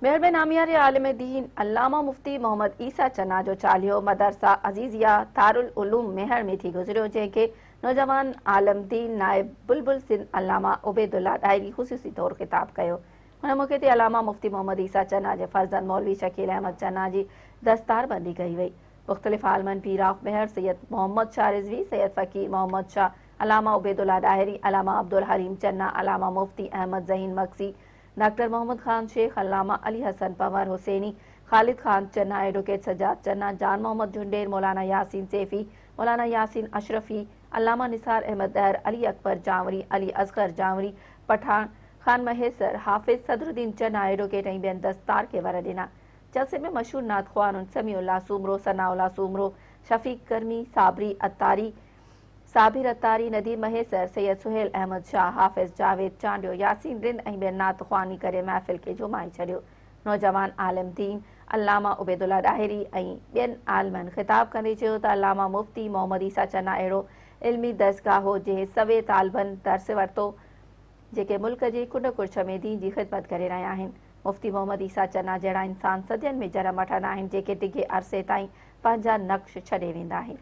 ميھڙ में नामियारे आलिम दीन अल्लामा मुफ्ती मोहम्मद ईसा चन्ना जो चालीहो मदरसा अज़ीज़िया दारुल उलूम मेहड़ में थी गुज़रियो, जंहिंखे नौजवान आलिम दीन नायब बुलबुल सिंध अल्लामा उबैदुल्लाह डायरी ख़ुसूसी तौर ख़िताब कयो। हुन मौक़े ते अल्लामा मुफ्ती मोहम्मद ईसा चन्ना जे फर्ज़ंद मौलवी शकील अहमद चन्ना जी दस्तारबंदी कई वई। मुख़्तलिफ़ आलिमनि पीर ऑफ मेहड़ सैयद मोहम्मद शाह रिज़वी, सैयद फ़कीर मोहम्मद शाह, अल्लामा उबैदुल्लाह डायरी, अल्लामा अब्दुल हलीम चन्ना, अल्लामा मुफ्ती अहमद ज़हीन मक्सी, डॉक्टर मोहम्मद खान शेख, अल्लामा अली हसन पंवर हुसैनी, खालिद खान चन्ना, एडवोकेट सज्जाद चन्ना, जान मोहम्मद झुंडेर, मौलाना यासीन सैफी, मौलाना यासीन अशरफी, अल्लामा निसार अहमद दहर, अली अकबर जावरी, अली असगर जावरी, पठान खान महेसर, हाफिज सदरुद्दीन चन्ना, एडवोकेट ऐं ॿियनि दस्तार के वर ॾिना। जलसे में मशहूर नात ख़्वानुन समीउल्लाह सूमरो, सनाउल्लाह सूमरो, शफ़ीक करमी, साबिर अतारी, नदीर महेसर, सैयद सुहेल अहमद शाह, हाफिज जावेद चांडियो, यासीन रिंद ऐं ॿियनि नात ख़्वानी करे महफ़िल खे जुमाए छॾियो। नौजवान आलिम दीन अल्लामा उबैदुल्लाह डायरी ऐं ॿियनि आलिमनि ख़िताब कंदे चयो त अल्लामा मुफ्ती मोहम्मद ईसा चन्ना अहिड़ो इल्मी दर्सगाह हो जंहिं सवे तालिबनि दर्स वरितो जेके मुल्क जे कुंड कुर्छ में दीन जी ख़िदमत करे रहिया आहिनि। मुफ्ती मोहम्मद ईसा चन्ना जहिड़ा इंसान सदियुनि में जनम वठंदा आहिनि जेके टिघे अरसे ताईं पंहिंजा नक्श छॾे वेंदा आहिनि।